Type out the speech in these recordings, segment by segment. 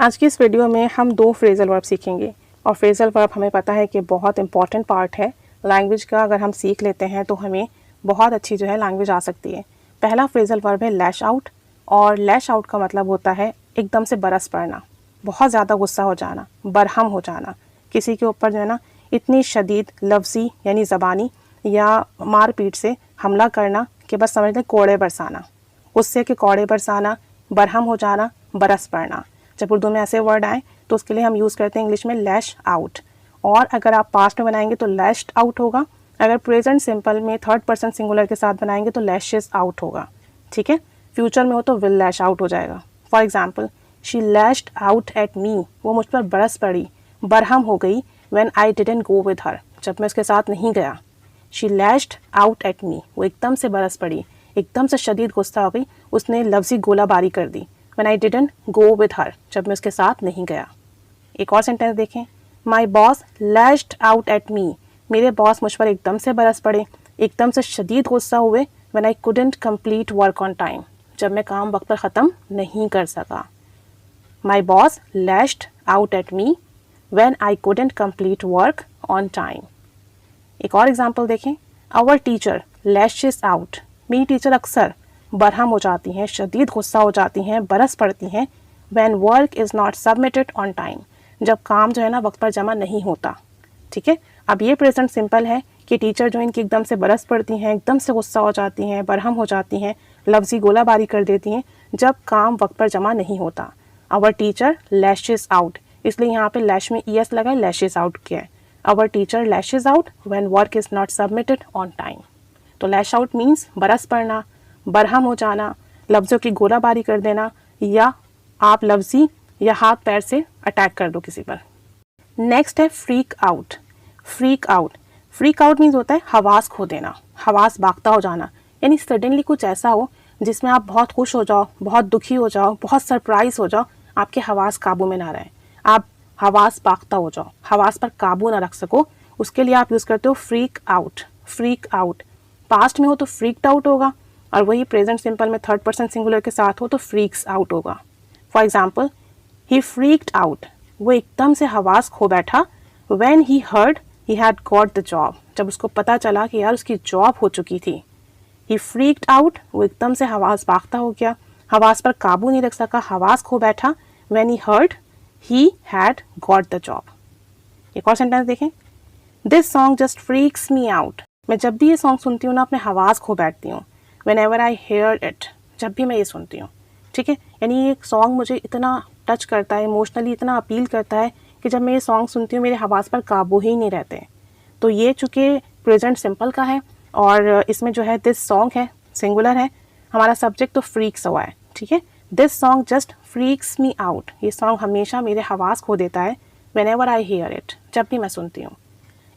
आज की इस वीडियो में हम दो फ्रेजल वर्ब सीखेंगे और फ्रेजल वर्ब हमें पता है कि बहुत इंपॉर्टेंट पार्ट है लैंग्वेज का। अगर हम सीख लेते हैं तो हमें बहुत अच्छी लैंग्वेज आ सकती है। पहला फ्रेजल वर्ब है लैश आउट, और लैश आउट का मतलब होता है एकदम से बरस पड़ना, बहुत ज़्यादा गुस्सा हो जाना, बरहम हो जाना, किसी के ऊपर इतनी शदीद लफ्ज़ी यानी ज़बानी या मार पीट से हमला करना कि बस समझ लें कोड़े बरसाना, गुस्से के कोड़े बरसाना, बरहम हो जाना, बरस पड़ना। जब उर्दू में ऐसे वर्ड आए तो उसके लिए हम यूज़ करते हैं इंग्लिश में लैश आउट। और अगर आप पास्ट में बनाएंगे तो लैश्ड आउट होगा, अगर प्रेजेंट सिंपल में थर्ड पर्सन सिंगुलर के साथ बनाएंगे तो लैशेस आउट होगा। ठीक है, फ्यूचर में हो तो विल लैश आउट हो जाएगा। For example, she lashed out at me, वो मुझ पर बरस पड़ी, बरहम हो गई, when I didn't go with her, जब मैं उसके साथ नहीं गया। She lashed out at me, वो एकदम से बरस पड़ी, एकदम से शदीद गुस्सा हो गई, उसने लफ्ज़ी गोलाबारी कर दी। When I didn't go with her, जब मैं उसके साथ नहीं गया। एक और सेंटेंस देखें, My boss lashed out at me, मेरे बॉस मुझ पर एकदम से बरस पड़े, एकदम से शदीद गुस्सा हुए, When I couldn't complete work on time, जब मैं काम वक्त पर ख़त्म नहीं कर सका। My boss lashed out at me when I couldn't complete work on time। एक और एग्जाम्पल देखें, Our teacher lashes out, मेरी टीचर अक्सर बरहम हो जाती हैं, शदीद गुस्सा हो जाती हैं, बरस पड़ती हैं, when work is not submitted on time, जब काम वक्त पर जमा नहीं होता। ठीक है, अब ये प्रेजेंट सिंपल है कि टीचर इनकी एकदम से बरस पड़ती हैं, एकदम से गुस्सा हो जाती हैं, बरहम हो जाती हैं, लफ्ज़ी गोलाबारी कर देती हैं जब काम वक्त पर जमा नहीं होता। आवर टीचर लैशेस आउट, इसलिए यहाँ पे लैश में ईएस लगा, लैशेस आउट किया है। Our teacher lashes out when work is not submitted on time. तो लैश आउट मीन्स बरस पड़ना, बरहम हो जाना, लफ्ज़ों की गोलाबारी कर देना, या आप लफ्ज़ी या हाथ पैर से अटैक कर दो किसी पर। नेक्स्ट है freak out. Freak out, freak out means होता है हवास खो देना, हवास बाख्ता हो जाना, यानी सडनली कुछ ऐसा हो जिसमें आप बहुत खुश हो जाओ, बहुत दुखी हो जाओ, बहुत सरप्राइज हो जाओ, आपके हवास काबू में ना रहे, आप हवास बाख्ता हो जाओ, हवास पर काबू ना रख सको, उसके लिए आप यूज़ करते हो freak out. Freak out past में हो तो फ्रीक्ड आउट होगा, और वही प्रेजेंट सिंपल में थर्ड पर्सन सिंगुलर के साथ हो तो फ्रीक्स आउट होगा। For example, he freaked out, वो एकदम से हवास खो बैठा, when he heard he had got the job, जब उसको पता चला कि यार उसकी जॉब हो चुकी थी। ही फ्रीक्ड आउट, वो एकदम से हवास बाख्ता हो गया, हवास पर काबू नहीं रख सका, हवास खो बैठा, when he heard he had got the job. एक और सेंटेंस देखें, this song just freaks me out, मैं जब भी ये सॉन्ग सुनती हूँ ना अपने हवास खो बैठती हूँ। Whenever I hear it, जब भी मैं ये सुनती हूँ। ठीक है, यानी ये सॉन्ग मुझे इतना टच करता है, इमोशनली इतना अपील करता है कि जब मैं ये सॉन्ग सुनती हूँ मेरे हवास पर काबू ही नहीं रहते। तो ये चूँकि प्रेजेंट सिंपल का है और इसमें दिस सॉन्ग है, सिंगुलर है, हमारा सब्जेक्ट तो फ्रीक्स हुआ है। ठीक है, this song just freaks me out, ये सॉन्ग हमेशा मेरे हवास खो देता है। Whenever I hear it, जब भी मैं सुनती हूँ।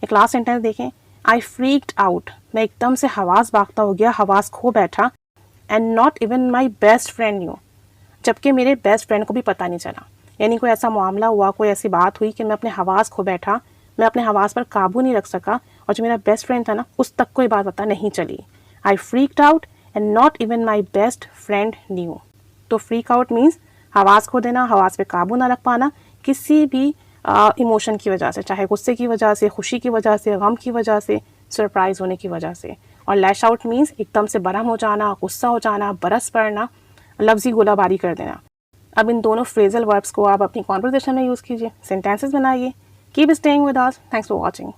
एक लास्ट सेंटेंस देखें, आई फ्रीक्ड आउट, मैं एकदम से हवास बाख्ता हो गया, हवास खो बैठा, and not even my best friend new, जबकि मेरे बेस्ट फ्रेंड को भी पता नहीं चला। यानी कोई ऐसा मामला हुआ, कोई ऐसी बात हुई कि मैं अपने हवास खो बैठा, मैं अपने हवास पर काबू नहीं रख सका, और जो मेरा बेस्ट फ्रेंड था ना उस तक कोई बात पता नहीं चली। I freaked out and not even my best friend knew. तो फ्रीक आउट मीन्स हवास खो देना, हवास पे काबू ना रख पाना किसी भी इमोशन की वजह से, चाहे गुस्से की वजह से, खुशी की वजह से, गम की वजह से, सरप्राइज होने की वजह से। और लैश आउट मीन्स एकदम से बरहम हो जाना, गुस्सा हो जाना, बरस पड़ना, लफ्ज़ी गोलाबारी कर देना। अब इन दोनों फ्रेजल वर्ब्स को आप अपनी कॉन्वर्सेशन में यूज़ कीजिए, सेंटेंसेस बनाइए। Keep staying with us, thanks for watching.